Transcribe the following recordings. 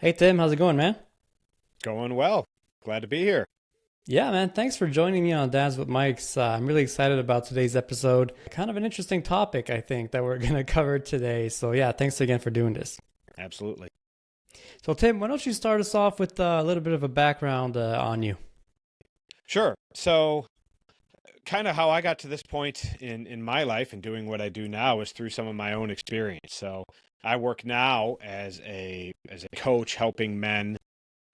Hey Tim, how's it going, man? Going well. Glad to be here. Yeah, man, thanks for joining me on Dads with Mikes. I'm really excited about today's episode. Kind of an interesting topic, I think, that we're going to cover today. So, yeah, thanks again for doing this. Absolutely. So, Tim, why don't you start us off with a little bit of a background on you? Sure. So, kind of how I got to this point in my life and doing what I do now is through some of my own experience. So, I work now as a coach helping men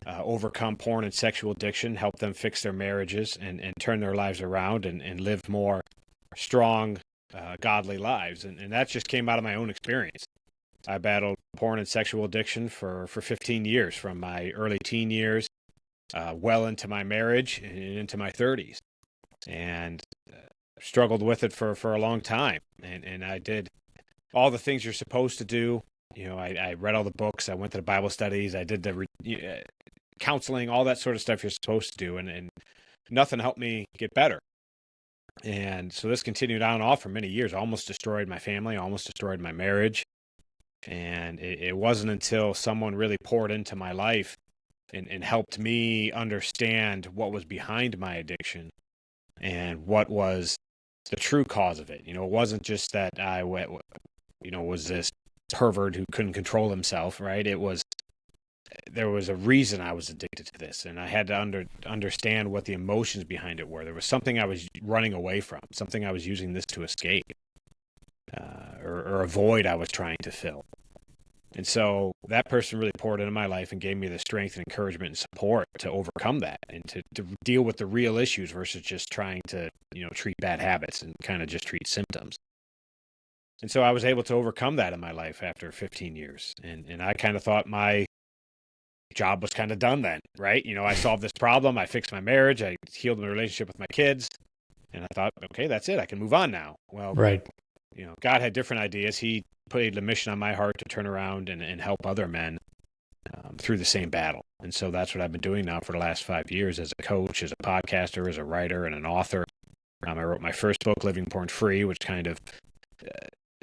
overcome porn and sexual addiction, help them fix their marriages and turn their lives around and live more strong, godly lives. And that just came out of my own experience. I battled porn and sexual addiction for 15 years, from my early teen years well into my marriage and into my 30s, and struggled with it for a long time. And I did all the things you're supposed to do. I read all the books. I went to the Bible studies. I did the counseling, all that sort of stuff you're supposed to do. And nothing helped me get better. And so this continued on and off for many years. Almost destroyed my family, almost destroyed my marriage. And it wasn't until someone really poured into my life and helped me understand what was behind my addiction and what was the true cause of it. It wasn't just that was this pervert who couldn't control himself, right? There was a reason I was addicted to this, and I had to understand what the emotions behind it were. There was something I was running away from, something I was using this to escape, or a void I was trying to fill. And so that person really poured into my life and gave me the strength and encouragement and support to overcome that and to deal with the real issues versus just trying to, treat bad habits and kind of just treat symptoms. And so I was able to overcome that in my life after 15 years. And I kind of thought my job was kind of done then, right? I solved this problem. I fixed my marriage. I healed my relationship with my kids. And I thought, okay, that's it. I can move on now. Well, Right. God had different ideas. He put a mission on my heart to turn around and help other men through the same battle. And so that's what I've been doing now for the last 5 years as a coach, as a podcaster, as a writer, and an author. I wrote my first book, Living Porn Free, which kind of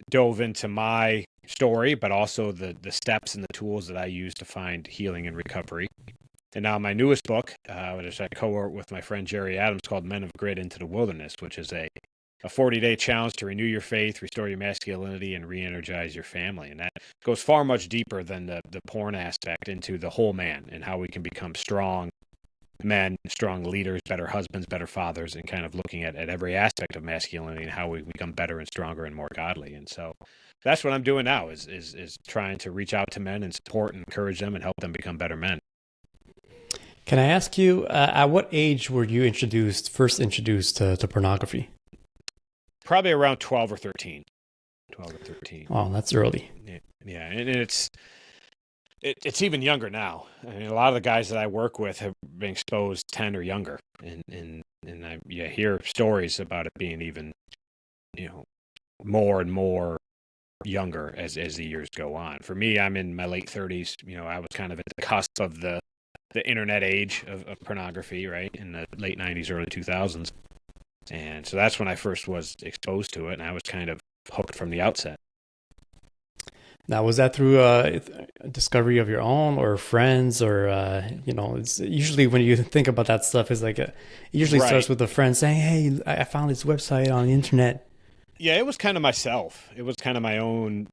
dove into my story, but also the steps and the tools that I use to find healing and recovery. And now my newest book, which I co-wrote with my friend Jerry Adams, called Men of Grit Into the Wilderness, which is a 40-day challenge to renew your faith, restore your masculinity, and re-energize your family. And that goes far much deeper than the porn aspect into the whole man and how we can become strong men, strong leaders, better husbands, better fathers, and kind of looking at every aspect of masculinity and how we become better and stronger and more godly. And so that's what I'm doing now is trying to reach out to men and support and encourage them and help them become better men. Can I ask you, at what age were you first introduced to pornography? Probably around 12 or 13. 12 or 13. Oh, that's early. Yeah, and it's even younger now. I mean, a lot of the guys that I work with have been exposed 10 or younger, and I hear stories about it being even you know more and more younger as the years go on. For me, I'm in my late 30s. I was kind of at the cusp of the internet age of pornography, right, in the late 90s, early 2000s, and so that's when I first was exposed to it, and I was kind of hooked from the outset. Now, was that through a discovery of your own or friends or, it's usually when you think about that stuff, it usually Right. starts with a friend saying, hey, I found this website on the internet. Yeah, it was kind of myself. It was kind of my own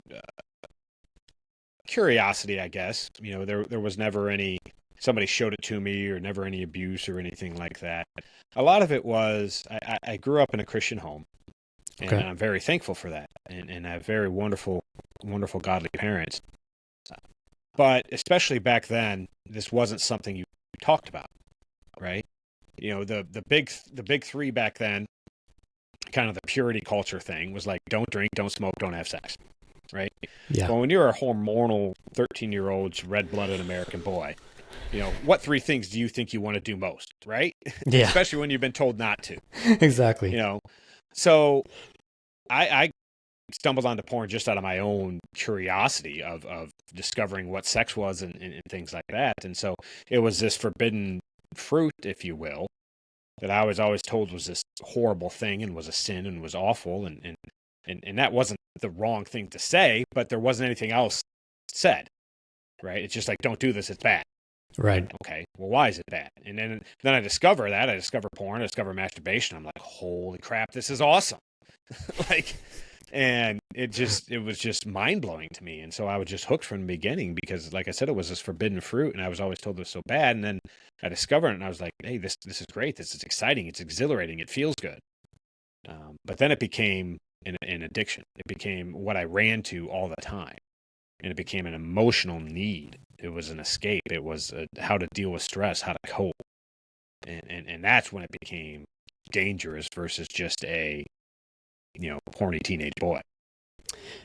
curiosity, I guess. There was never any somebody showed it to me or never any abuse or anything like that. A lot of it was I grew up in a Christian home, and Okay. I'm very thankful for that. And I have very wonderful, wonderful, godly parents. But especially back then, this wasn't something you talked about, right? The big three back then, kind of the purity culture thing, was like don't drink, don't smoke, don't have sex, right? Yeah. Well, when you're a hormonal 13-year-old red-blooded American boy, what three things do you think you want to do most, right? Yeah, Especially when you've been told not to, you exactly. know. So I stumbled onto porn just out of my own curiosity of discovering what sex was and things like that. And so it was this forbidden fruit, if you will, that I was always told was this horrible thing and was a sin and was awful. And that wasn't the wrong thing to say, but there wasn't anything else said. right? It's just like, don't do this, it's bad. Right. Okay, well, why is it bad? And then I discover porn, I discover masturbation. I'm like, holy crap, this is awesome. Like, and it was just mind blowing to me. And so I was just hooked from the beginning because, like I said, it was this forbidden fruit, and I was always told it was so bad. And then I discovered it, and I was like, hey, this is great. This is exciting. It's exhilarating. It feels good. But then it became an addiction. It became what I ran to all the time, and it became an emotional need. It was an escape. It was how to deal with stress, how to cope, and that's when it became dangerous versus just a horny teenage boy.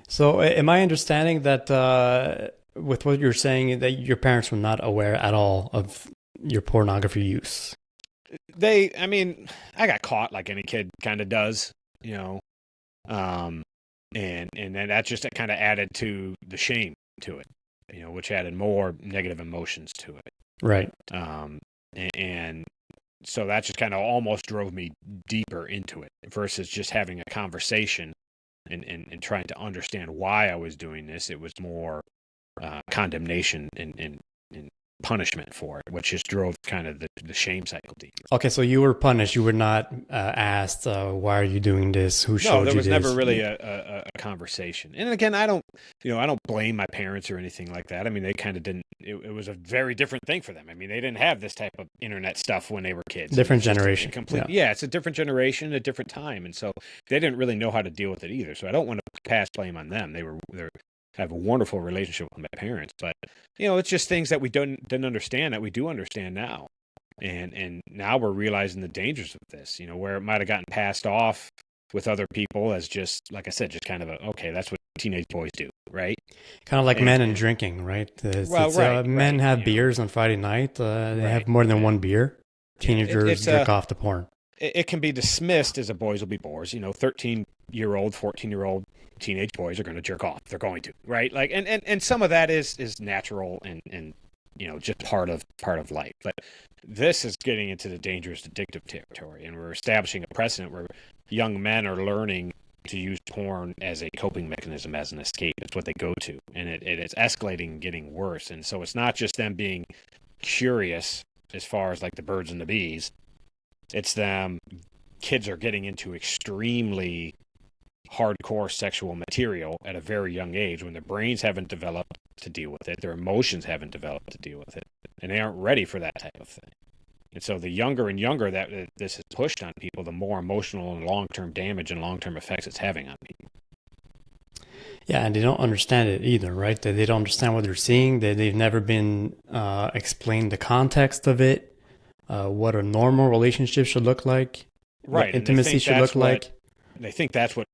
So, am I understanding that with what you're saying, that your parents were not aware at all of your pornography use? I mean, I got caught like any kid kind of does, um, and then that just kind of added to the shame to it, which added more negative emotions to it. Right. And so that just kind of almost drove me deeper into it versus just having a conversation and trying to understand why I was doing this. It was more condemnation and punishment for it, which just drove kind of the shame cycle deeper. Okay, so you were punished. You were not asked, why are you doing this? Who showed you this? No, there was never really a conversation. And again, I don't blame my parents or anything like that. I mean, they kind of didn't. It was a very different thing for them. I mean, they didn't have this type of internet stuff when they were kids. Different generation. Yeah, it's a different generation, a different time, and so they didn't really know how to deal with it either. So I don't want to pass blame on them. They have a wonderful relationship with my parents, but it's just things that we didn't understand that we do understand now, and now we're realizing the dangers of this. Where it might have gotten passed off with other people as just, like I said, just kind of okay, that's what teenage boys do, right? Kind of like men and drinking, right? Men have beers on Friday night. They have more than one beer. Teenagers jerk off to porn. It can be dismissed as a boys will be boys. 13-year-old, 14-year-old teenage boys are going to jerk off. They're going to, right? Like, and some of that is natural and just part of life. But this is getting into the dangerous addictive territory, and we're establishing a precedent where young men are learning to use porn as a coping mechanism, as an escape. It's what they go to, and it is escalating and getting worse. And so it's not just them being curious as far as like the birds and the bees. It's them. Kids are getting into extremely hardcore sexual material at a very young age when their brains haven't developed to deal with it, their emotions haven't developed to deal with it, and they aren't ready for that type of thing. And so the younger and younger that this is pushed on people, the more emotional and long-term damage and long-term effects it's having on people. Yeah, and they don't understand it either, right? They don't understand what they're seeing. They've never been explained the context of it. What a normal relationship should look like, right? What intimacy should look like. They think that's what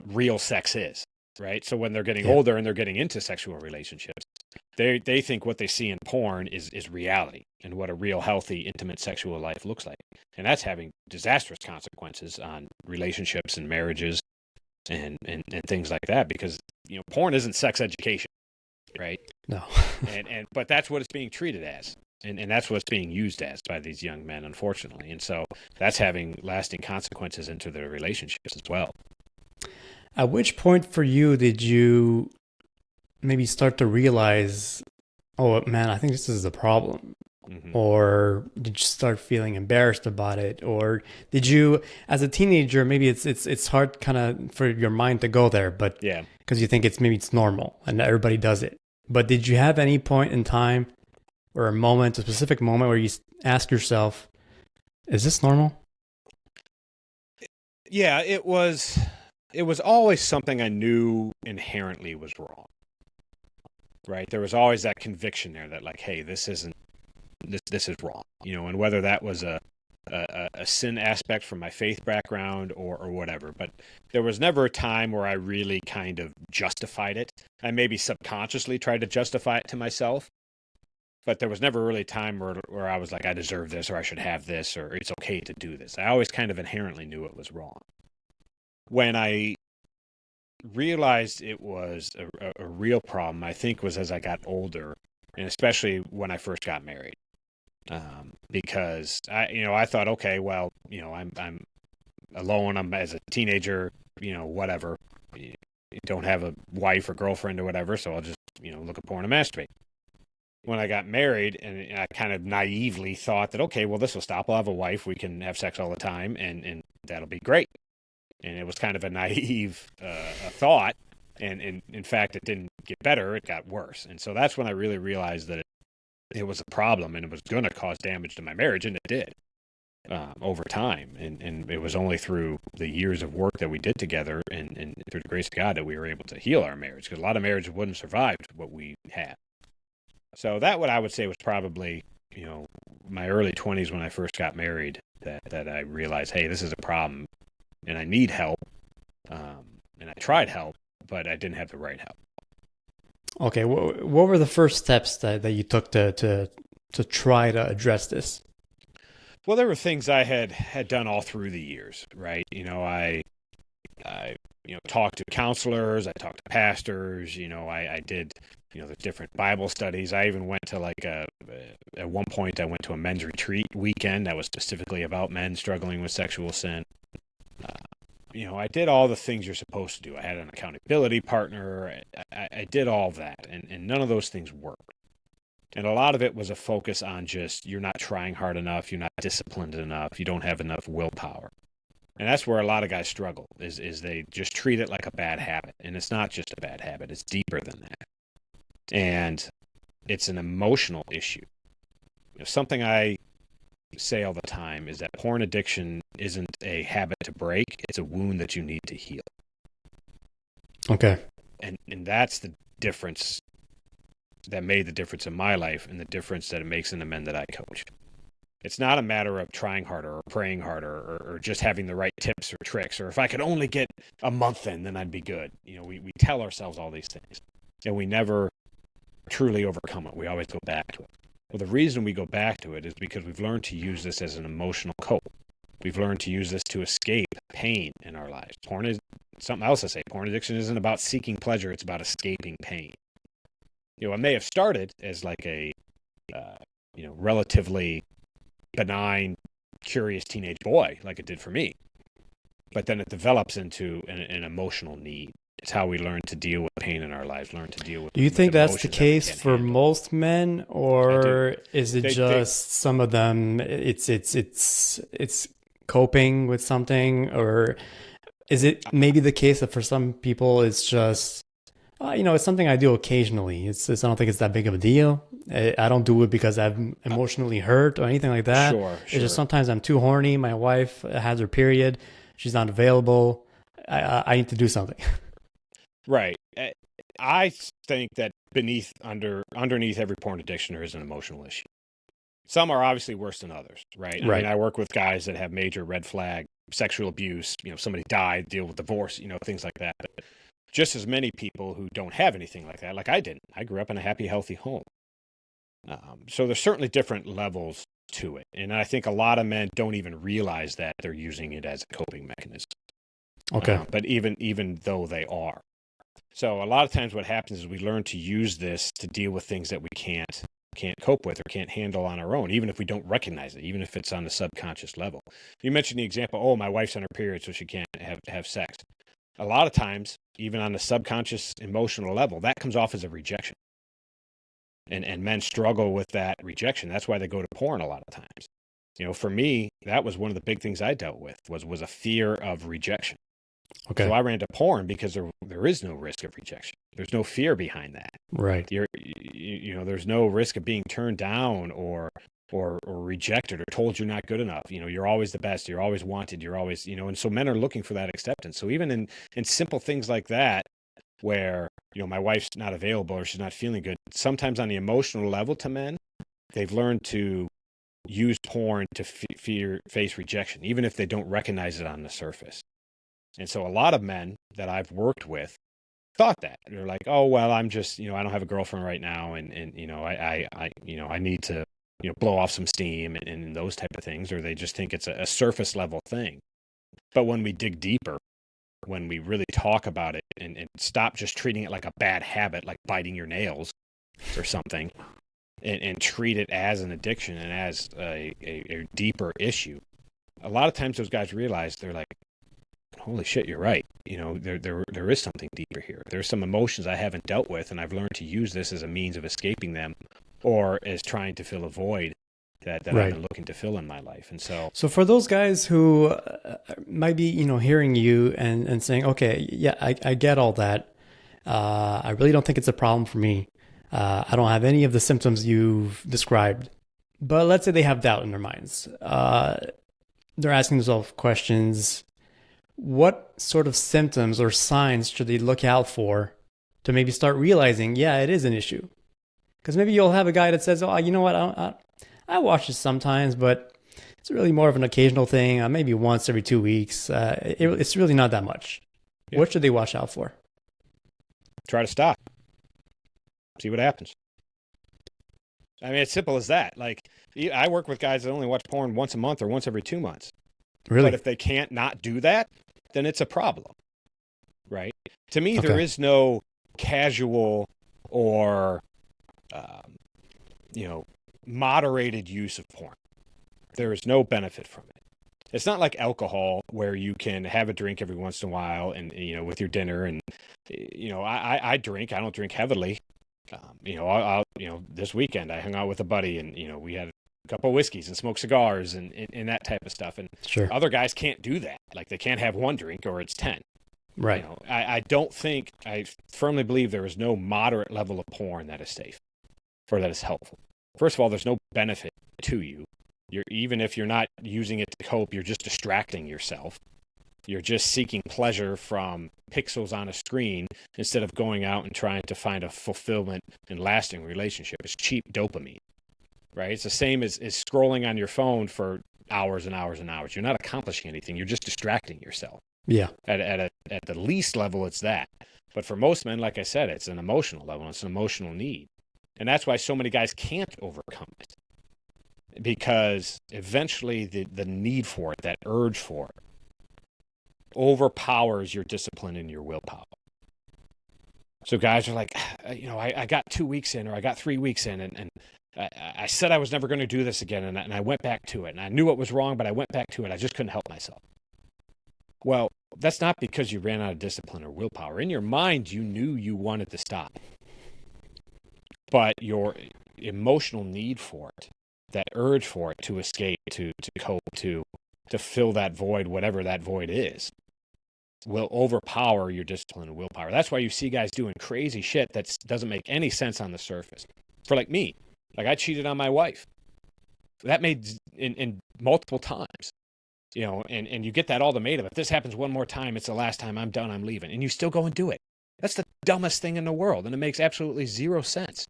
real sex is, right? So when they're getting older and they're getting into sexual relationships, they think what they see in porn is reality and what a real healthy, intimate sexual life looks like, and that's having disastrous consequences on relationships and marriages and things like that, because porn isn't sex education, right? No. But that's what it's being treated as. And that's what it's being used as by these young men, unfortunately. And so that's having lasting consequences into their relationships as well. At which point for you did you maybe start to realize, oh man, I think this is the problem? Mm-hmm. Or did you start feeling embarrassed about it? Or did you, as a teenager, maybe it's hard kind of for your mind to go there, but yeah, because you think it's normal and everybody does it. But did you have any point in time or a specific moment where you ask yourself, is this normal? Yeah, it was always something I knew inherently was wrong, right? There was always that conviction there that like, hey, this is wrong, and whether that was a sin aspect from my faith background or whatever, but there was never a time where I really kind of justified it. I maybe subconsciously tried to justify it to myself, but there was never really a time where I was like, I deserve this, or I should have this, or it's okay to do this. I always kind of inherently knew it was wrong. When I realized it was a real problem, I think was as I got older, and especially when I first got married, because I thought, okay, well, I'm alone, I'm as a teenager, whatever, don't have a wife or girlfriend or whatever, so I'll just look at porn and masturbate. when I got married, and I kind of naively thought that, okay, well, this will stop. I'll have a wife. We can have sex all the time, and that'll be great. And it was kind of a naive thought. And in fact, it didn't get better. It got worse. And so that's when I really realized that it was a problem and it was going to cause damage to my marriage. And it did over time. And it was only through the years of work that we did together and through the grace of God that we were able to heal our marriage, because a lot of marriages wouldn't have survived what we had. So that what I would say was probably, my early 20s when I first got married, that I realized, hey, this is a problem and I need help. And I tried help, but I didn't have the right help. Okay, what were the first steps that you took to try to address this? Well, there were things I had done all through the years, right? I talked to counselors, I talked to pastors, I did, the different Bible studies. I even went to at one point I went to a men's retreat weekend that was specifically about men struggling with sexual sin. I did all the things you're supposed to do. I had an accountability partner. I did all that, and none of those things worked. And a lot of it was a focus on just, you're not trying hard enough, you're not disciplined enough, you don't have enough willpower. And that's where a lot of guys struggle, is they just treat it like a bad habit. And it's not just a bad habit, it's deeper than that. And it's an emotional issue. Something I say all the time is that porn addiction isn't a habit to break, it's a wound that you need to heal. Okay. And that's the difference that made the difference in my life and the difference that it makes in the men that I coach. It's not a matter of trying harder or praying harder or just having the right tips or tricks, or if I could only get a month in, then I'd be good. We tell ourselves all these things and we never truly overcome it. We always go back to it. Well, the reason we go back to it is because we've learned to use this as an emotional cope. We've learned to use this to escape pain in our lives. Porn is something else I say. Porn addiction isn't about seeking pleasure. It's about escaping pain. It may have started as like a, relatively benign, curious teenage boy, like it did for me. But then it develops into an emotional need. It's how we learn to deal with pain in our lives, learn to deal with. Do you think that's the case for most men, or is it just some of them? It's coping with something, or is it maybe the case that for some people it's just, it's something I do occasionally. I don't think it's that big of a deal. I don't do it because I'm emotionally hurt or anything like that. Sure. It's just sometimes I'm too horny. My wife has her period. She's not available. I need to do something. Right. I think that underneath every porn addiction, there is an emotional issue. Some are obviously worse than others, right? I mean, I work with guys that have major red flag sexual abuse, somebody died, deal with divorce, things like that. But just as many people who don't have anything like that, like I didn't. I grew up in a happy, healthy home. So there's certainly different levels to it. And I think a lot of men don't even realize that they're using it as a coping mechanism. Okay. But even though they are. So a lot of times what happens is we learn to use this to deal with things that we can't cope with or can't handle on our own, even if we don't recognize it, even if it's on the subconscious level. You mentioned the example, my wife's on her period, so she can't have sex. A lot of times, even on the subconscious emotional level, that comes off as a rejection. And men struggle with that rejection. That's why they go to porn a lot of times. For me, that was one of the big things I dealt with was a fear of rejection. Okay. So I ran to porn because there is no risk of rejection. There's no fear behind that. Right. There's no risk of being turned down or rejected or told you're not good enough. You're always the best. You're always wanted. You're always, and so men are looking for that acceptance. So even in simple things like that, where, my wife's not available or she's not feeling good, sometimes on the emotional level to men, they've learned to use porn to face rejection, even if they don't recognize it on the surface. And so a lot of men that I've worked with thought that. They're like, oh, well, I'm just, I don't have a girlfriend right now. And I need to, blow off some steam and those type of things. Or they just think it's a surface level thing. But when we dig deeper, when we really talk about it and stop just treating it like a bad habit, like biting your nails or something, and treat it as an addiction and as a deeper issue, a lot of times those guys realize, they're like, holy shit, you're right. There is something deeper here. There's some emotions I haven't dealt with, and I've learned to use this as a means of escaping them or as trying to fill a void that I've been looking to fill in my life. And so for those guys who might be, hearing you and saying, okay, yeah, I get all that. I really don't think it's a problem for me. I don't have any of the symptoms you've described. But let's say they have doubt in their minds. They're asking themselves questions. What sort of symptoms or signs should they look out for to maybe start realizing, yeah, it is an issue? Because maybe you'll have a guy that says, oh, you know what, I watch this sometimes, but it's really more of an occasional thing, maybe once every 2 weeks. It's really not that much. Yeah. What should they watch out for? Try to stop. See what happens. I mean, it's simple as that. Like, I work with guys that only watch porn once a month or once every 2 months. Really? But if they can't not do that, then it's a problem, right? To me, there is no casual or, moderated use of porn. There is no benefit from it. It's not like alcohol where you can have a drink every once in a while and, with your dinner. And, I drink. I don't drink heavily. This weekend I hung out with a buddy and, we had a couple of whiskeys and smoked cigars and that type of stuff. And sure. Other guys can't do that. Like, they can't have one drink or it's 10. Right. I firmly believe there is no moderate level of porn that is safe or that is helpful. First of all, there's no benefit to you. Even if you're not using it to cope, you're just distracting yourself. You're just seeking pleasure from pixels on a screen instead of going out and trying to find a fulfillment and lasting relationship. It's cheap dopamine, right? It's the same as scrolling on your phone for hours and hours and hours. You're not accomplishing anything. You're just distracting yourself. Yeah. At the least level, it's that. But for most men, like I said, it's an emotional level. It's an emotional need. And that's why so many guys can't overcome it. Because eventually the need for it, that urge for it, overpowers your discipline and your willpower. So guys are like, I got 2 weeks in or I got 3 weeks in and I said I was never going to do this again and I went back to it. And I knew it was wrong, but I went back to it. I just couldn't help myself. Well, that's not because you ran out of discipline or willpower. In your mind, you knew you wanted to stop. But your emotional need for it, that urge for it to escape, to cope, to fill that void, whatever that void is, will overpower your discipline and willpower. That's why you see guys doing crazy shit that doesn't make any sense on the surface. For like me, like I cheated on my wife. That made in multiple times, and you get that ultimatum. If this happens one more time, it's the last time. I'm done. I'm leaving. And you still go and do it. That's the dumbest thing in the world, and it makes absolutely zero sense.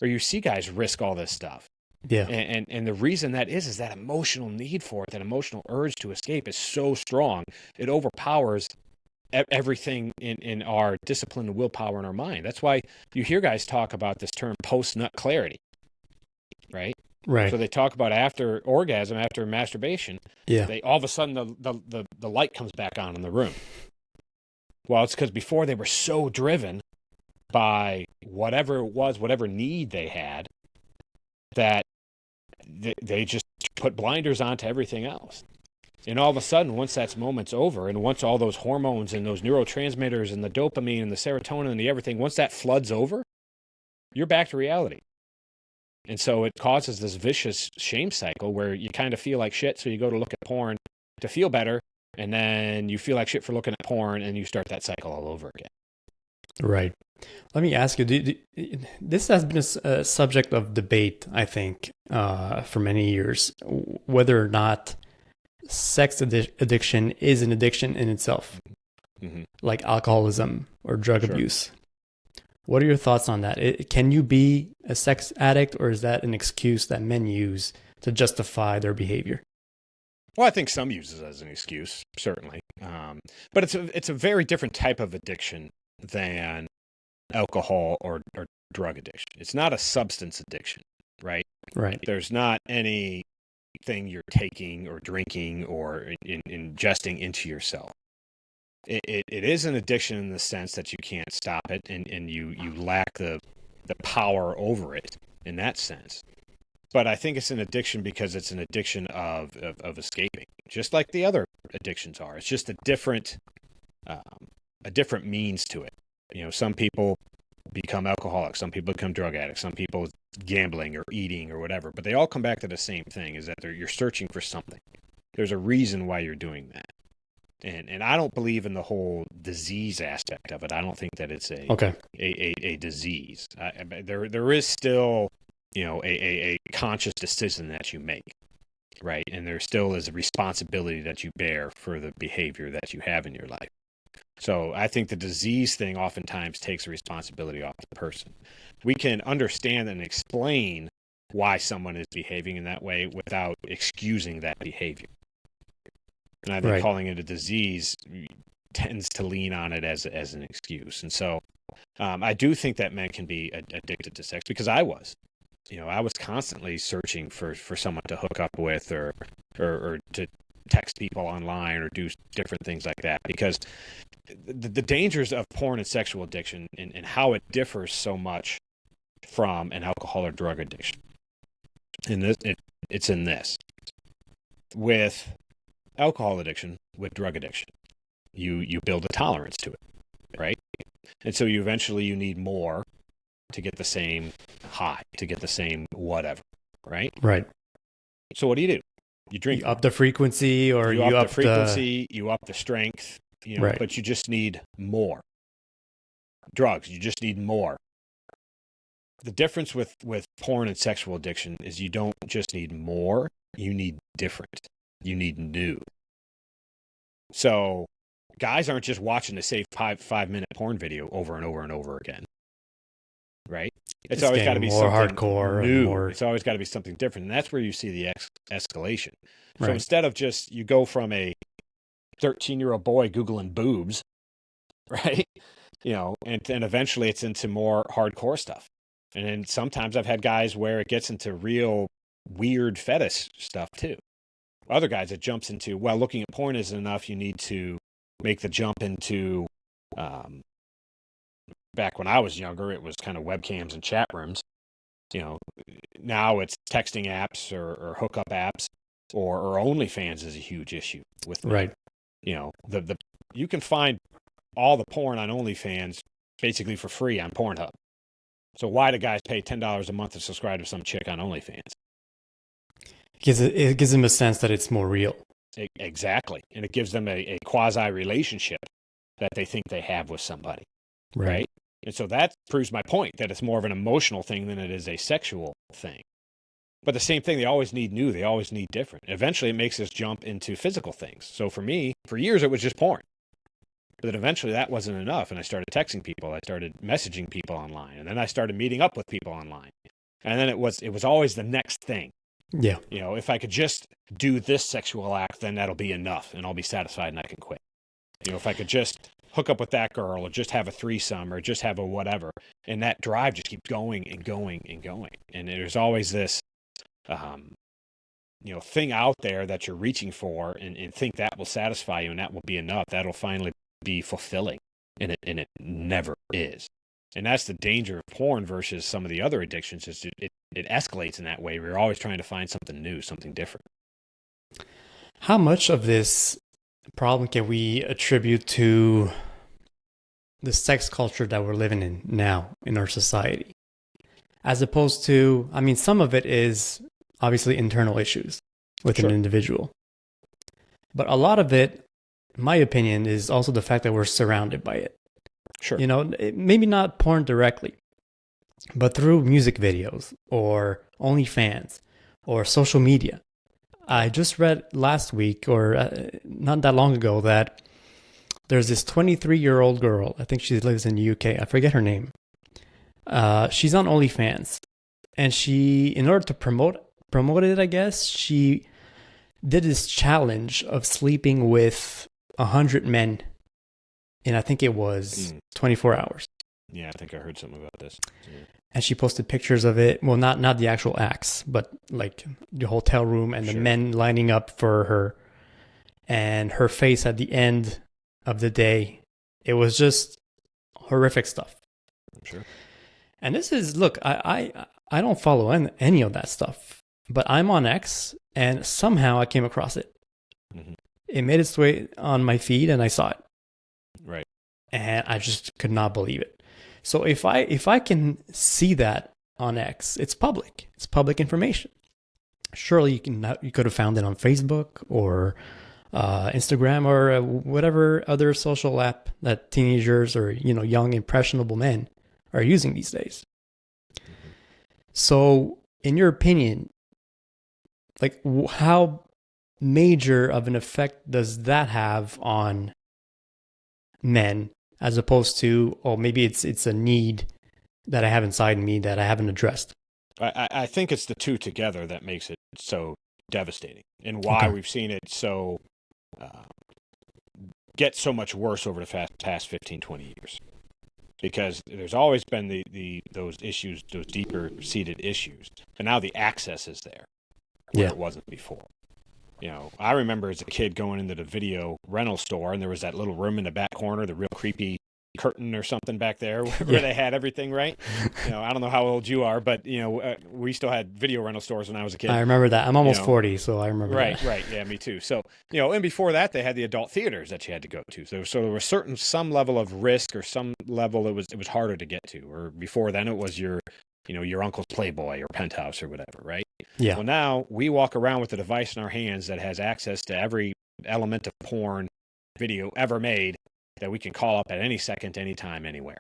Or you see guys risk all this stuff. Yeah. And the reason that is that emotional need for it, that emotional urge to escape is so strong, it overpowers everything in our discipline and willpower in our mind. That's why you hear guys talk about this term post-nut clarity, right? Right. So they talk about after orgasm, after masturbation, they all of a sudden the light comes back on in the room. Well, it's because before they were so driven by whatever it was, whatever need they had, that they just put blinders on to everything else. And all of a sudden, once that moment's over, and once all those hormones and those neurotransmitters and the dopamine and the serotonin and the everything, once that floods over, you're back to reality. And so it causes this vicious shame cycle where you kind of feel like shit, so you go to look at porn to feel better, and then you feel like shit for looking at porn, and you start that cycle all over again. Right. Let me ask you, this has been a subject of debate, I think, for many years, whether or not sex addiction is an addiction in itself, like alcoholism or drug abuse. What are your thoughts on that? Can you be a sex addict, or is that an excuse that men use to justify their behavior? Well, I think some use it as an excuse, certainly. But it's a very different type of addiction than alcohol or drug addiction. It's not a substance addiction, right? Right. There's not anything you're taking or drinking or ingesting into yourself. It is an addiction in the sense that you can't stop it and you lack the power over it in that sense. But I think it's an addiction because it's an addiction of escaping, just like the other addictions are. It's just a different means to it. Some people become alcoholics. Some people become drug addicts. Some people gambling or eating or whatever. But they all come back to the same thing, is that you're searching for something. There's a reason why you're doing that. And I don't believe in the whole disease aspect of it. I don't think that it's a disease. There is still, a conscious decision that you make, right? And there still is a responsibility that you bear for the behavior that you have in your life. So I think the disease thing oftentimes takes the responsibility off the person. We can understand and explain why someone is behaving in that way without excusing that behavior. And I think calling it a disease tends to lean on it as an excuse. And so I do think that men can be addicted to sex, because I was. I was constantly searching for someone to hook up with or to text people online or do different things like that, because the dangers of porn and sexual addiction and how it differs so much from an alcohol or drug addiction. And it's in this. With alcohol addiction, with drug addiction, you build a tolerance to it, right? And so you need more to get the same high, to get the same whatever, right? Right. So what do? You drink. You up the frequency, or you up the frequency, you up the strength, right. But you just need more. Drugs, you just need more. The difference with porn and sexual addiction is you don't just need more, you need different. You need new. So guys aren't just watching the same 5-minute porn video over and over and over again, right? It's always got to be more something hardcore, new. More... It's always got to be something different. And that's where you see the escalation. So right. Instead of just, you go from a 13-year-old boy Googling boobs, right? And eventually it's into more hardcore stuff. And then sometimes I've had guys where it gets into real weird fetish stuff too. Other guys, it jumps into, well, looking at porn isn't enough. You need to make the jump into, back when I was younger, it was kind of webcams and chat rooms. Now it's texting apps or hookup apps, or OnlyFans is a huge issue with me. Right. You can find all the porn on OnlyFans basically for free on Pornhub. So why do guys pay $10 a month to subscribe to some chick on OnlyFans? It gives them a sense that it's more real. Exactly. And it gives them a quasi-relationship that they think they have with somebody. Right? And so that proves my point, that it's more of an emotional thing than it is a sexual thing. But the same thing, they always need new. They always need different. Eventually, it makes us jump into physical things. So for me, for years, it was just porn. But then eventually that wasn't enough. And I started texting people. I started messaging people online. And then I started meeting up with people online. And then it was always the next thing. Yeah. If I could just do this sexual act, then that'll be enough and I'll be satisfied and I can quit. If I could just hook up with that girl or just have a threesome or just have a whatever. And that drive just keeps going and going and going. And there's always this, thing out there that you're reaching for and think that will satisfy you and that will be enough. That'll finally be fulfilling. And it never is. And that's the danger of porn versus some of the other addictions, is it escalates in that way. We're always trying to find something new, something different. How much of this problem can we attribute to the sex culture that we're living in now in our society? As opposed to, some of it is obviously internal issues with an individual. But a lot of it, in my opinion, is also the fact that we're surrounded by it. Sure. Maybe not porn directly, but through music videos or OnlyFans or social media. I just read last week, or not that long ago, that there's this 23-year-old girl. I think she lives in the UK. I forget her name. She's on OnlyFans, and she, in order to promote it, I guess, she did this challenge of sleeping with 100 men in, I think it was 24 hours. Yeah, I think I heard something about this. Yeah. And she posted pictures of it. Well, not the actual acts, but like the hotel room and the men lining up for her, and her face at the end of the day. It was just horrific stuff. Sure. And this is, look, I don't follow any of that stuff, but I'm on X, and somehow I came across it. Mm-hmm. It made its way on my feed, and I saw it. Right. And I just could not believe it. So if I can see that on X, it's public. It's public information. Surely you could have found it on Facebook or Instagram or whatever other social app that teenagers or young impressionable men are using these days. So, in your opinion, like how major of an effect does that have on men, as opposed to, oh, maybe it's a need that I have inside me that I haven't addressed? I think it's the two together that makes it so devastating, and why we've seen it so get so much worse over the past 15, 20 years. Because there's always been those issues, those deeper seated issues, and now the access is there where it wasn't before. I remember as a kid going into the video rental store, and there was that little room in the back corner, the real creepy curtain or something back there where they had everything, right? I don't know how old you are, but we still had video rental stores when I was a kid. I remember that. I'm almost 40, so I remember that. Right. Yeah, me too. So, and before that they had the adult theaters that you had to go to. So there was some level of risk, or some level it was harder to get to. Or before then it was your uncle's Playboy or Penthouse or whatever, right? Yeah. Well, now we walk around with a device in our hands that has access to every element of porn video ever made, that we can call up at any second, anytime, anywhere.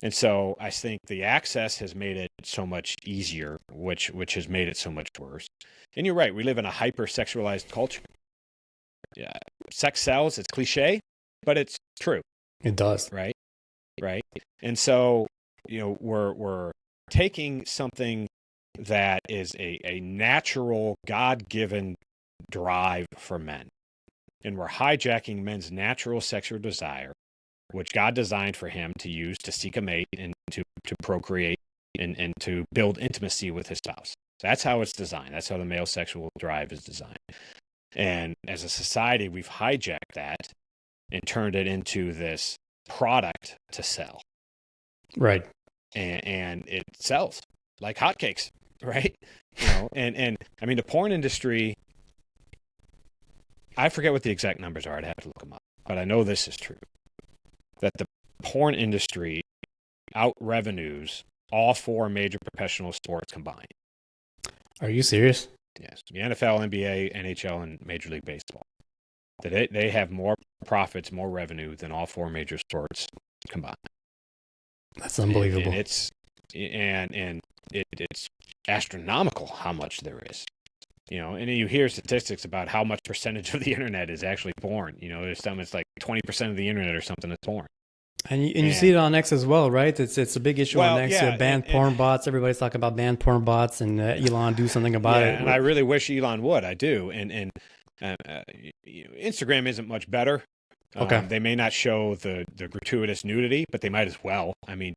And so I think the access has made it so much easier, which has made it so much worse. And you're right, we live in a hyper-sexualized culture. Yeah, sex sells, it's cliche, but it's true. It does. Right? And so, we're taking something that is a natural, God-given drive for men, and we're hijacking men's natural sexual desire, which God designed for him to use to seek a mate and to procreate and to build intimacy with his spouse. That's how it's designed. That's how the male sexual drive is designed. And as a society, we've hijacked that and turned it into this product to sell. Right. And it sells like hotcakes, right? And I mean, the porn industry, I forget what the exact numbers are. I'd have to look them up. But I know this is true, that the porn industry out revenues all four major professional sports combined. Are you serious? Yes. The NFL, NBA, NHL, and Major League Baseball. They have more profits, more revenue than all four major sports combined. That's unbelievable. And it's astronomical how much there is. And you hear statistics about how much percentage of the internet is actually porn. There's some, it's like 20% of the internet or something that's porn. And you see it on X as well, right? It's a big issue on X. Yeah, banned porn bots. Everybody's talking about banned porn bots, and Elon do something about it. And I really wish Elon would. I do. And Instagram isn't much better. Okay. They may not show the gratuitous nudity, but they might as well. I mean,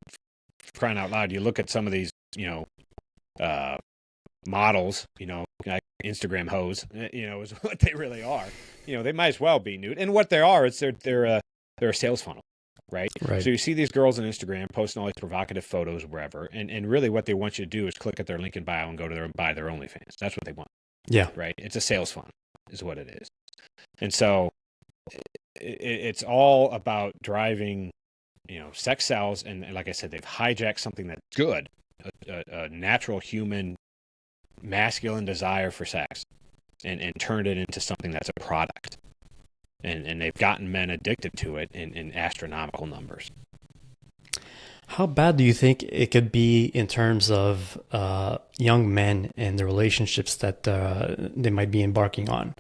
crying out loud, you look at some of these, models, like Instagram hoes, is what they really are. They might as well be nude. And what they are is they're a sales funnel, right? So you see these girls on Instagram posting all these provocative photos wherever, and really what they want you to do is click at their link in bio and go to their and buy their OnlyFans. That's what they want. Yeah. Right? It's a sales funnel is what it is. And so it's all about driving, sex sells, and like I said, they've hijacked something that's good, a natural human masculine desire for sex, and turned it into something that's a product. And they've gotten men addicted to it in astronomical numbers. How bad do you think it could be in terms of young men and the relationships that they might be embarking on?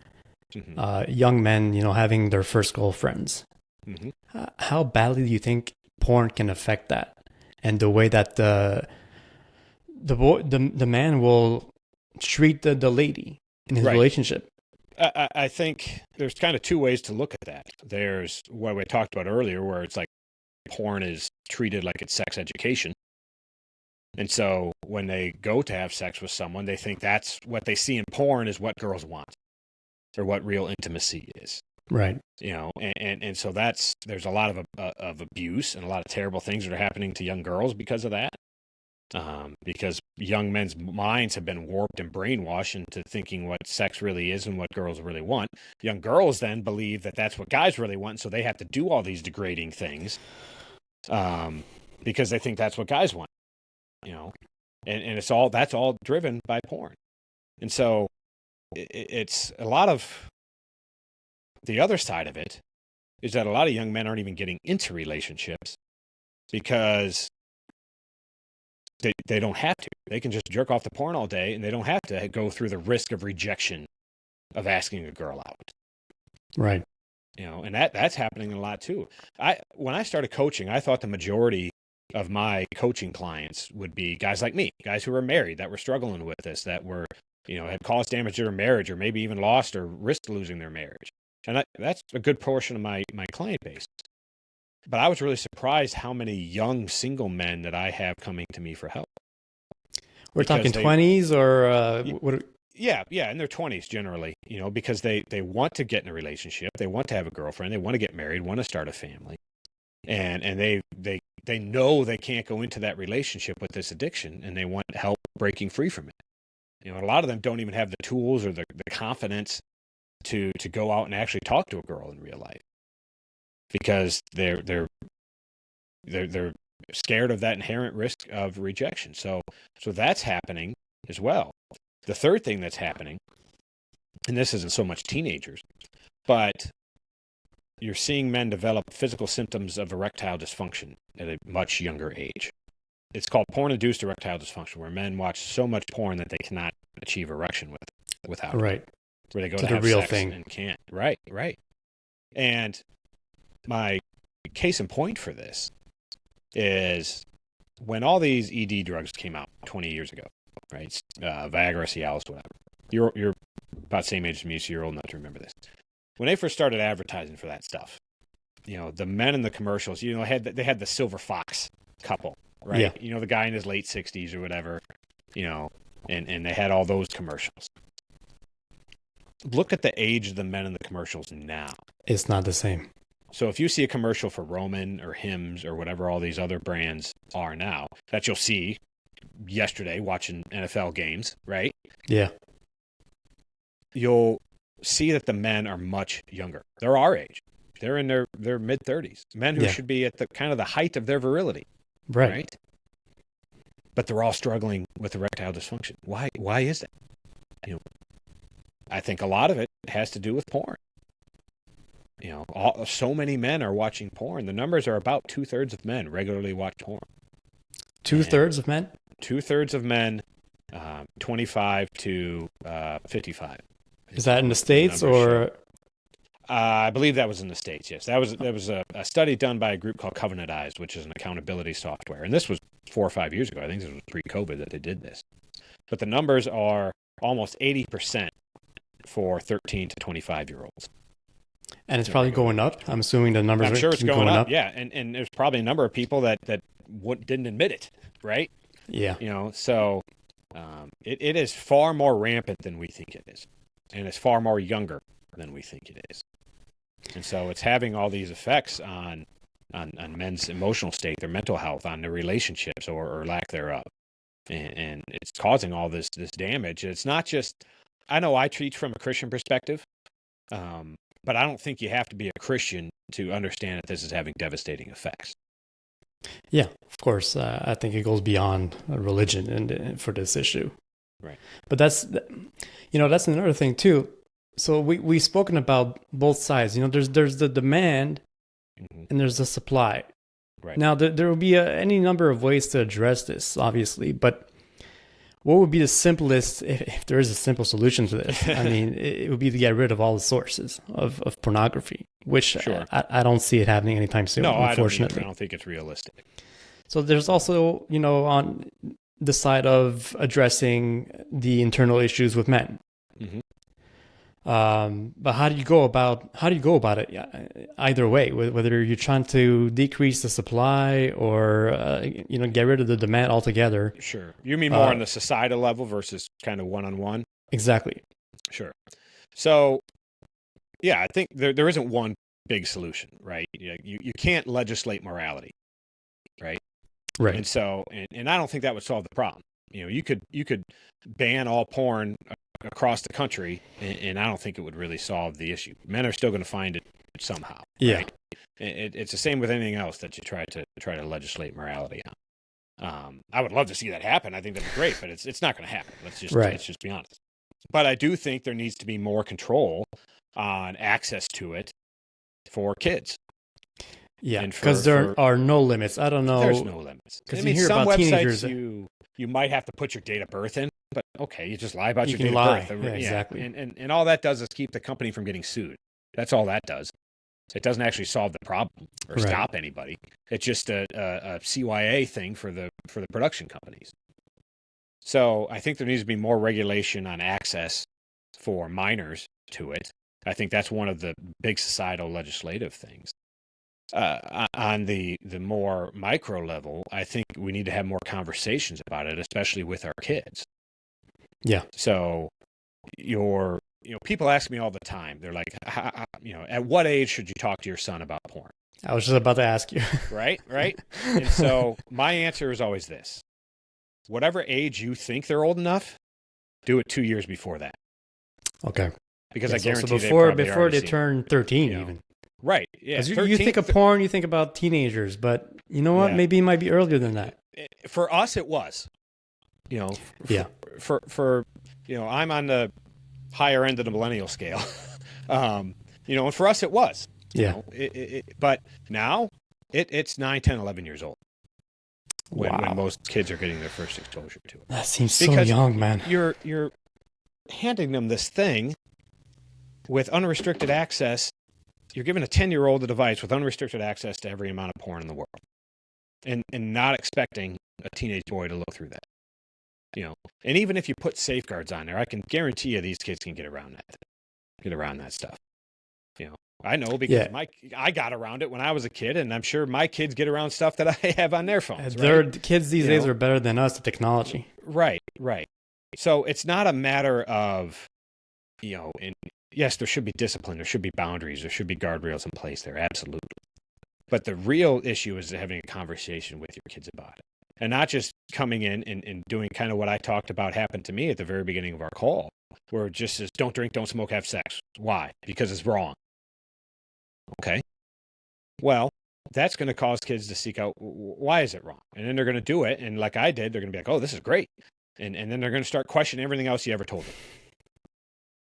Mm-hmm. Young men, having their first girlfriends. Mm-hmm. How badly do you think porn can affect that, and the way that the man will treat the lady in his relationship? I think there's kind of two ways to look at that. There's what we talked about earlier, where it's like porn is treated like it's sex education. And so when they go to have sex with someone, they think that's what they see in porn is what girls want, or what real intimacy is. Right. And so there's a lot of abuse and a lot of terrible things that are happening to young girls because of that. Because young men's minds have been warped and brainwashed into thinking what sex really is and what girls really want. Young girls then believe that that's what guys really want, so they have to do all these degrading things. because they think that's what guys want, you know, and that's all driven by porn. And so it's a lot of the other side of it is that a lot of young men aren't even getting into relationships because they don't have to. They can just jerk off the porn all day, and they don't have to go through the risk of rejection of asking a girl out. Right. You know, and that's happening a lot too. When I started coaching, I thought the majority of my coaching clients would be guys like me, guys who were married that were struggling with this, that were, you know, had caused damage to their marriage or maybe even lost or risked losing their marriage. And that's a good portion of my client base. But I was really surprised how many young single men that I have coming to me for help. We're talking 20s or what? Yeah, in their 20s generally, you know, because they want to get in a relationship, they want to have a girlfriend, they want to get married, want to start a family. And they know they can't go into that relationship with this addiction, and they want help breaking free from it. You know, a lot of them don't even have the tools or the confidence to go out and actually talk to a girl in real life because they're scared of that inherent risk of rejection. So that's happening as well. The third thing that's happening, and this isn't so much teenagers, but you're seeing men develop physical symptoms of erectile dysfunction at a much younger age. It's called porn-induced erectile dysfunction, where men watch so much porn that they cannot achieve erection without it. Right. Where they go to to have the real sex thing and can't. Right. And my case in point for this is when all these ED drugs came out 20 years ago, right? Viagra, Cialis, whatever. You're about the same age as me, so you're old enough to remember this. When they first started advertising for that stuff, you know, the men in the commercials, you know, they had the silver fox couple, right? Yeah. You know, the guy in his late 60s or whatever, you know, and they had all those commercials. Look at the age of the men in the commercials now. It's not the same. So if you see a commercial for Roman or Hims or whatever all these other brands are now, that you'll see yesterday watching NFL games, right? Yeah. You'll see that the men are much younger. They're our age. They're in their mid-30s. Men who should be at the kind of the height of their virility. Right? But they're all struggling with erectile dysfunction. Why is that? You know, I think a lot of it has to do with porn. You know, so many men are watching porn. The numbers are about 2/3 of men regularly watch porn. 2/3 of men? 2/3 of men, 25 to 55. Is that in the States or? I believe that was in the States, yes. That was a study done by a group called Covenantized, which is an accountability software. And this was 4 or 5 years ago. I think this was pre-COVID that they did this. But the numbers are almost 80% for 13 to 25-year-olds. And it's probably going up. I'm assuming the numbers I'm sure it's going up. up. Yeah, and there's probably a number of people that didn't admit it, right? Yeah. You know, so it is far more rampant than we think it is. And it's far more younger than we think it is. And so it's having all these effects on men's emotional state, their mental health, on their relationships or lack thereof. And it's causing all this damage. It's not just, I know I teach from a Christian perspective, but I don't think you have to be a Christian to understand that this is having devastating effects. Yeah, of course. I think it goes beyond religion and for this issue. Right. But that's another thing too. So we've spoken about both sides. You know, there's the demand and there's the supply. Right. Now, there will be any number of ways to address this, obviously, but what would be the simplest, if there is a simple solution to this? I mean, it would be to get rid of all the sources of pornography, which Sure. I don't see it happening anytime soon, No, unfortunately. I don't think it's realistic. So there's also, you know, on the side of addressing the internal issues with men. Mm-hmm. But how do you go about it? Either way, whether you're trying to decrease the supply or get rid of the demand altogether. Sure. You mean more on the societal level versus kind of one-on-one? Exactly. Sure. So, yeah, I think there isn't one big solution, right? You can't legislate morality, right? Right. And so, and I don't think that would solve the problem. You know, you could ban all porn across the country, and I don't think it would really solve the issue. Men are still going to find it somehow. Yeah. Right? It's the same with anything else that you try to legislate morality on. I would love to see that happen. I think that'd be great, but it's not going to happen. Let's just be honest. But I do think there needs to be more control on access to it for kids. Yeah, because there are no limits. I don't know. There's no limits. Because you hear about teenagers. You might have to put your date of birth in, but okay, you just lie about your date of birth. Yeah, exactly. And all that does is keep the company from getting sued. That's all that does. It doesn't actually solve the problem or stop anybody. It's just a CYA thing for the production companies. So I think there needs to be more regulation on access for minors to it. I think that's one of the big societal legislative things. On the more micro level, I think we need to have more conversations about it, especially with our kids. Yeah. So people ask me all the time. They're like, at what age should you talk to your son about porn? I was just about to ask you. Right. And so my answer is always this: whatever age you think they're old enough, do it 2 years before that. Okay. Because I guarantee before they turn 13, even. Right. Yeah. You think of porn, you think about teenagers, but you know what? Yeah. Maybe it might be earlier than that. For us, it was. For I'm on the higher end of the millennial scale. And for us, it was. Yeah. But now it's 9, 10, 11 years old when most kids are getting their first exposure to it. That seems so young, man. You're handing them this thing with unrestricted access. You're giving a 10-year-old a device with unrestricted access to every amount of porn in the world, and not expecting a teenage boy to look through that. And even if you put safeguards on there, I can guarantee you these kids can get around that stuff. I know because I got around it when I was a kid, and I'm sure my kids get around stuff that I have on their phones. The kids these days are better than us at technology. Right. So it's not a matter of, yes, there should be discipline, there should be boundaries, there should be guardrails in place there, absolutely. But the real issue is having a conversation with your kids about it. And not just coming in and doing kind of what I talked about happened to me at the very beginning of our call, where it just says, don't drink, don't smoke, have sex. Why? Because it's wrong. Okay. Well, that's going to cause kids to seek out, why is it wrong? And then they're going to do it. And like I did, they're going to be like, oh, this is great. And then they're going to start questioning everything else you ever told them.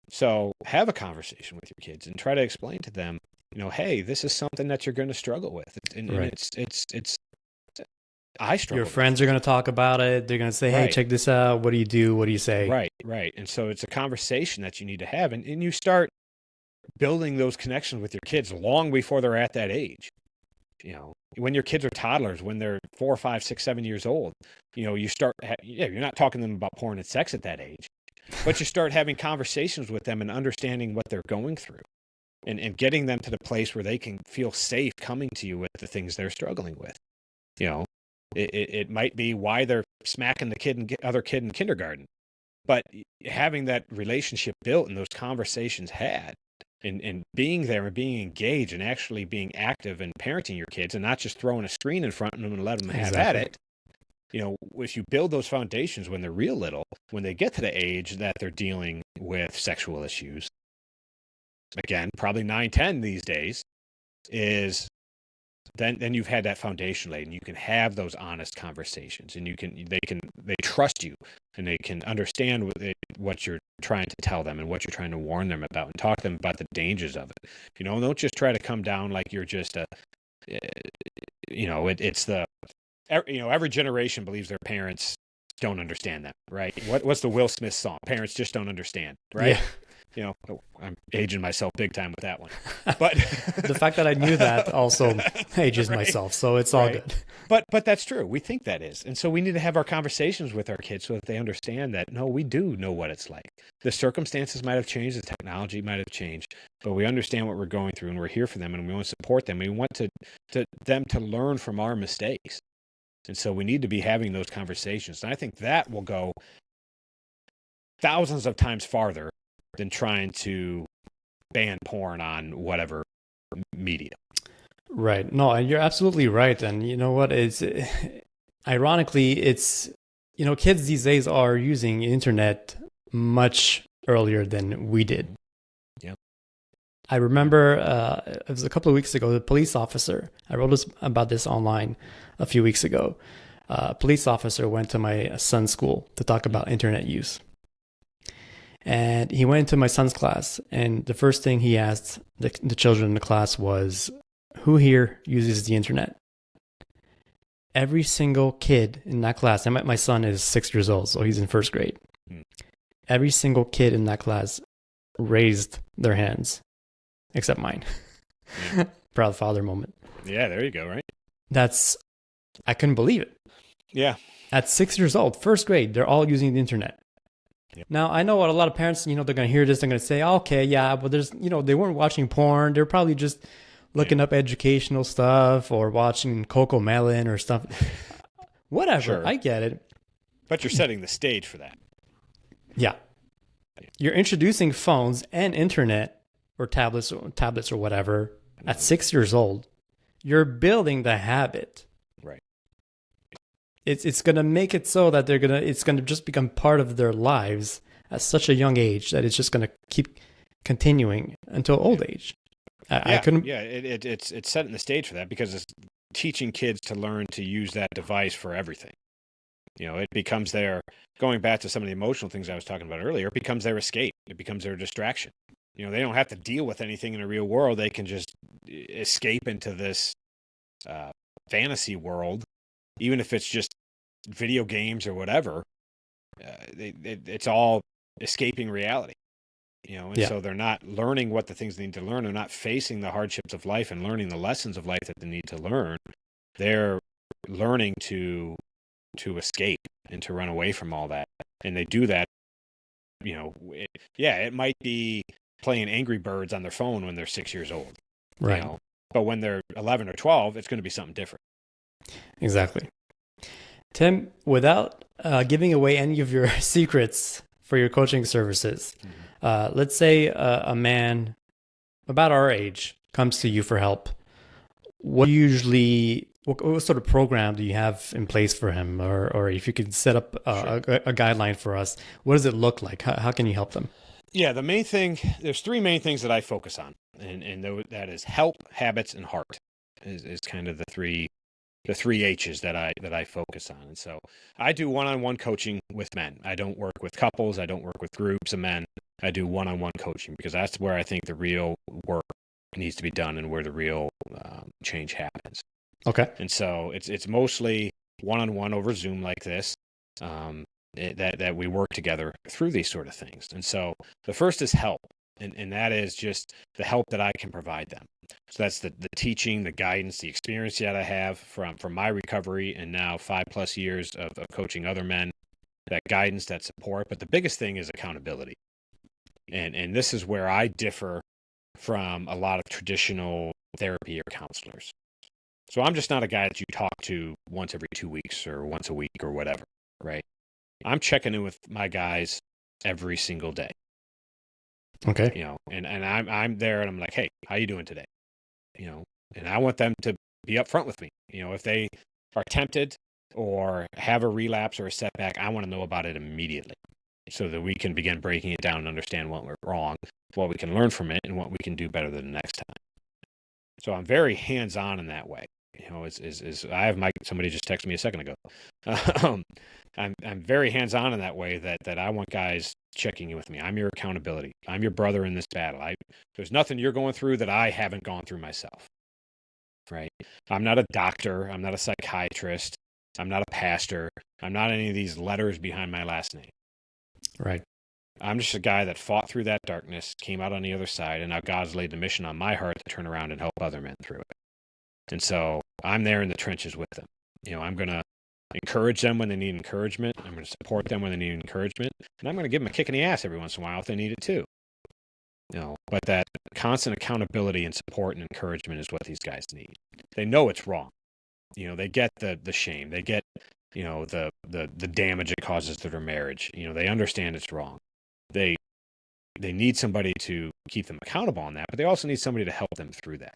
So have a conversation with your kids and try to explain to them, hey, this is something that you're going to struggle with. And it's I struggle. Your friends are going to talk about it. They're going to say, hey, check this out. What do you do? What do you say? Right. And so it's a conversation that you need to have. And you start building those connections with your kids long before they're at that age. When your kids are toddlers, when they're 4, 5, 6, 7 years old, you start, you're not talking to them about porn and sex at that age, but you start having conversations with them and understanding what they're going through and getting them to the place where they can feel safe coming to you with the things they're struggling with. It might be why they're smacking the other kid in kindergarten, but having that relationship built and those conversations had, and being there and being engaged and actually being active and parenting your kids and not just throwing a screen in front of them and let them have at it. If you build those foundations when they're real little, when they get to the age that they're dealing with sexual issues, again, probably 9, 10 these days, is then you've had that foundation laid and you can have those honest conversations and they trust you and they can understand what you're trying to tell them and what you're trying to warn them about and talk to them about the dangers of it. Don't just try to come down like you're just every generation believes their parents don't understand them, right? What's the Will Smith song? Parents just don't understand, right? Yeah. I'm aging myself big time with that one. But the fact that I knew that also ages myself, so it's all good. But that's true. We think that is. And so we need to have our conversations with our kids so that they understand that, no, we do know what it's like. The circumstances might have changed, the technology might have changed, but we understand what we're going through and we're here for them and we want to support them. We want them to learn from our mistakes. And so we need to be having those conversations. And I think that will go thousands of times farther than trying to ban porn on whatever media. Right. No, and you're absolutely right. And you know what? Ironically, kids these days are using internet much earlier than we did. Yeah. I remember it was a couple of weeks ago, the police officer, I wrote about this online a few weeks ago. A police officer went to my son's school to talk about internet use. And he went into my son's class, and the first thing he asked the children in the class was, who here uses the internet? Every single kid in that class, and my son is 6 years old, so he's in first grade. Every single kid in that class raised their hands, except mine. Yeah. Proud father moment. Yeah, there you go, right? I couldn't believe it. Yeah. At 6 years old, first grade, they're all using the internet. Yep. Now, I know what a lot of parents, they're going to hear this, they're going to say, okay, yeah, but there's, they weren't watching porn. They're probably just looking up educational stuff or watching Coco Melon or stuff. Whatever, sure. I get it. But you're setting the stage for that. Yeah. You're introducing phones and internet or tablets or whatever at 6 years old. You're building the habit. Right. It's going to make it so that it's going to just become part of their lives at such a young age that it's just going to keep continuing until old age. It's setting the stage for that because it's teaching kids to learn to use that device for everything. It becomes going back to some of the emotional things I was talking about earlier, it becomes their escape. It becomes their distraction. They don't have to deal with anything in the real world. They can just escape into this fantasy world, even if it's just video games or whatever. It's all escaping reality. So they're not learning what the things they need to learn. They're not facing the hardships of life and learning the lessons of life that they need to learn. They're learning to escape and to run away from all that. And they do that, it might be playing Angry Birds on their phone when they're 6 years old. Right. But when they're 11 or 12, it's going to be something different. Exactly. Tim, without giving away any of your secrets for your coaching services, let's say a man about our age comes to you for help. What sort of program do you have in place for him? Or if you could set up a guideline for us, what does it look like? How can you help them? Yeah, there's three main things that I focus on. And that is help, habits, and heart is kind of the three H's that I focus on. And so I do one-on-one coaching with men. I don't work with couples. I don't work with groups of men. I do one-on-one coaching because that's where I think the real work needs to be done and where the real change happens. Okay. And so it's mostly one-on-one over Zoom like this, that we work together through these sort of things. And so the first is help. And that is just the help that I can provide them. So that's the teaching, the guidance, the experience that I have from my recovery and now 5+ years of coaching other men, that guidance, that support. But the biggest thing is accountability. And this is where I differ from a lot of traditional therapy or counselors. So I'm just not a guy that you talk to once every 2 weeks or once a week or whatever, right? I'm checking in with my guys every single day. Okay. And I'm there and I'm like, hey, how you doing today? And I want them to be upfront with me. If they are tempted or have a relapse or a setback, I want to know about it immediately so that we can begin breaking it down and understand what went wrong, what we can learn from it, and what we can do better the next time. So I'm very hands-on in that way. I have somebody just texted me a second ago. I'm very hands-on in that way that I want guys checking in with me. I'm your accountability. I'm your brother in this battle. There's nothing you're going through that I haven't gone through myself, right? I'm not a doctor. I'm not a psychiatrist. I'm not a pastor. I'm not any of these letters behind my last name. Right. I'm just a guy that fought through that darkness, came out on the other side, and now God's laid the mission on my heart to turn around and help other men through it. And so I'm there in the trenches with them. I'm going to encourage them when they need encouragement. I'm going to support them when they need encouragement. And I'm going to give them a kick in the ass every once in a while if they need it too. But that constant accountability and support and encouragement is what these guys need. They know it's wrong. They get the shame. They get, the damage it causes to their marriage. They understand it's wrong. They need somebody to keep them accountable on that, but they also need somebody to help them through that.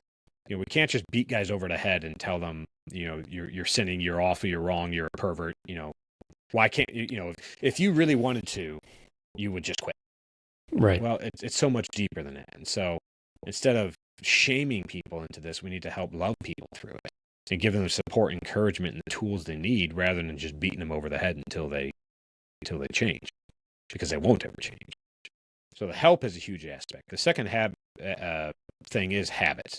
We can't just beat guys over the head and tell them, you're sinning, you're awful, you're wrong, you're a pervert. Why can't you, if you really wanted to, you would just quit. Right. Well, it's so much deeper than that. And so instead of shaming people into this, we need to help love people through it and give them the support, encouragement, and the tools they need rather than just beating them over the head until they change, because they won't ever change. So the help is a huge aspect. The second thing is habits.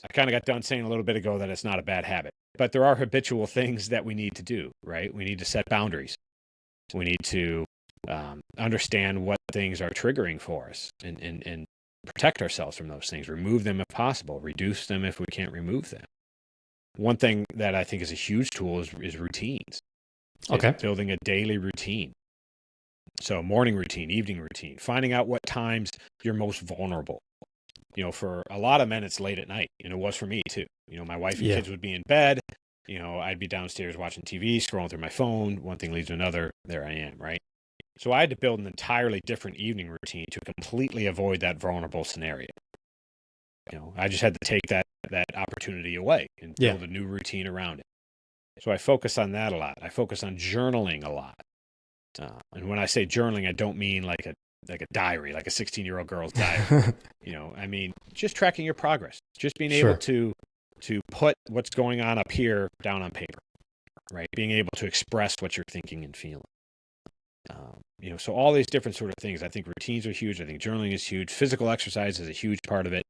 I kind of got done saying a little bit ago that it's not a bad habit, but there are habitual things that we need to do, right? We need to set boundaries. We need to understand what things are triggering for us and protect ourselves from those things, remove them if possible, reduce them if we can't remove them. One thing that I think is a huge tool is routines. Okay. It's building a daily routine. So morning routine, evening routine, finding out what times you're most vulnerable. For a lot of men, it's late at night, and it was for me too. My wife and kids would be in bed. I'd be downstairs watching TV, scrolling through my phone. One thing leads to another. There I am, right? So I had to build an entirely different evening routine to completely avoid that vulnerable scenario. I just had to take that opportunity away and build a new routine around it. So I focus on that a lot. I focus on journaling a lot. And when I say journaling, I don't mean like a diary, like a 16-year-old girl's diary. I mean, just tracking your progress, just being able to put what's going on up here down on paper, right? Being able to express what you're thinking and feeling. So all these different sort of things. I think routines are huge. I think journaling is huge. Physical exercise is a huge part of it.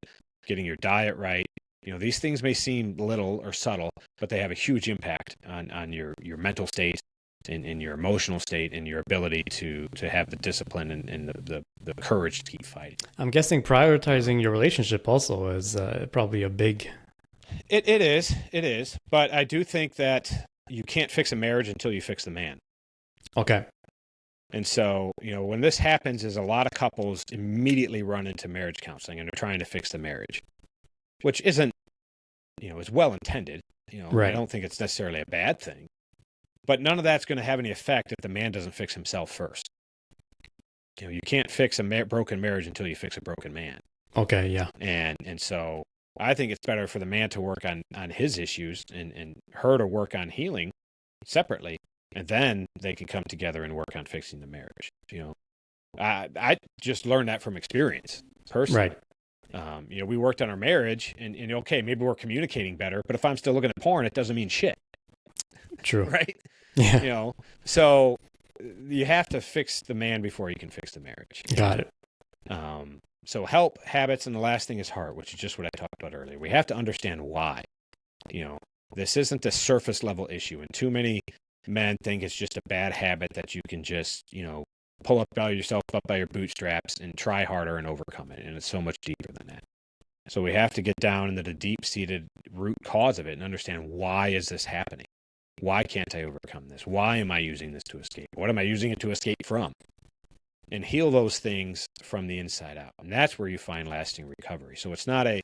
Getting your diet right. These things may seem little or subtle, but they have a huge impact on your mental state and your emotional state and your ability to have the discipline and the courage to keep fighting. I'm guessing prioritizing your relationship also is probably a big... It is. But I do think that you can't fix a marriage until you fix the man. Okay. And so, when this happens is a lot of couples immediately run into marriage counseling and they're trying to fix the marriage, which isn't, is well-intended. Right. I don't think it's necessarily a bad thing. But none of that's going to have any effect if the man doesn't fix himself first. You can't fix a broken marriage until you fix a broken man. Okay, yeah. And so I think it's better for the man to work on his issues and her to work on healing separately, and then they can come together and work on fixing the marriage. I just learned that from experience personally. Right. We worked on our marriage and okay, maybe we're communicating better, but if I'm still looking at porn, it doesn't mean shit. True. Right? Yeah. So you have to fix the man before you can fix the marriage. Got it. So help, habits, and the last thing is heart, which is just what I talked about earlier. We have to understand why. This isn't a surface level issue, and too many men think it's just a bad habit that you can just, pull up yourself up by your bootstraps and try harder and overcome it. And it's so much deeper than that. So we have to get down into the deep-seated root cause of it and understand, why is this happening? Why can't I overcome this? Why am I using this to escape? What am I using it to escape from? And heal those things from the inside out. And that's where you find lasting recovery. So it's not a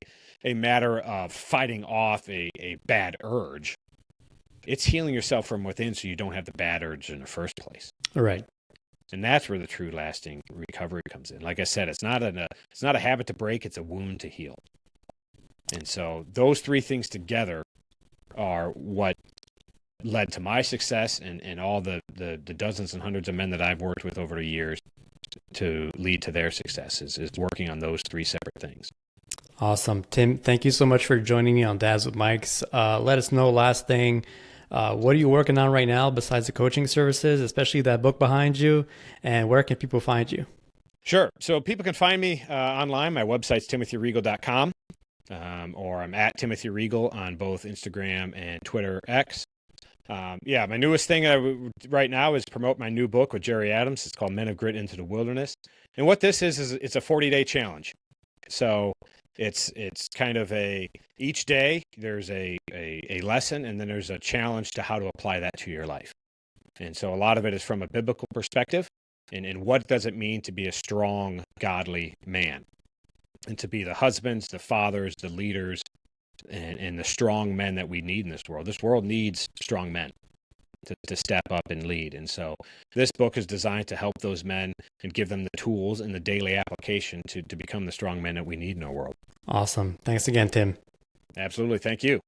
matter of fighting off a bad urge. It's healing yourself from within so you don't have the bad urge in the first place. Right. And that's where the true lasting recovery comes in. Like I said, it's not a habit to break, it's a wound to heal. And so those three things together are what led to my success and all the dozens and hundreds of men that I've worked with over the years to lead to their successes, is working on those three separate things. Awesome. Tim, thank you so much for joining me on Dads with Mikes. Let us know, last thing, what are you working on right now besides the coaching services, especially that book behind you, and where can people find you? Sure. So people can find me online. My website's timothyreigle.com, or I'm at Timothy Reigle on both Instagram and Twitter X. My newest thing right now is promote my new book with Jerry Adams. It's called Men of Grit Into the Wilderness. And what this is it's a 40-day challenge. So it's kind of each day there's a lesson, and then there's a challenge to how to apply that to your life. And so a lot of it is from a biblical perspective, and what does it mean to be a strong, godly man, and to be the husbands, the fathers, the leaders, and the strong men that we need in this world. This world needs strong men to step up and lead. And so this book is designed to help those men and give them the tools and the daily application to become the strong men that we need in our world. Awesome. Thanks again, Tim. Absolutely. Thank you.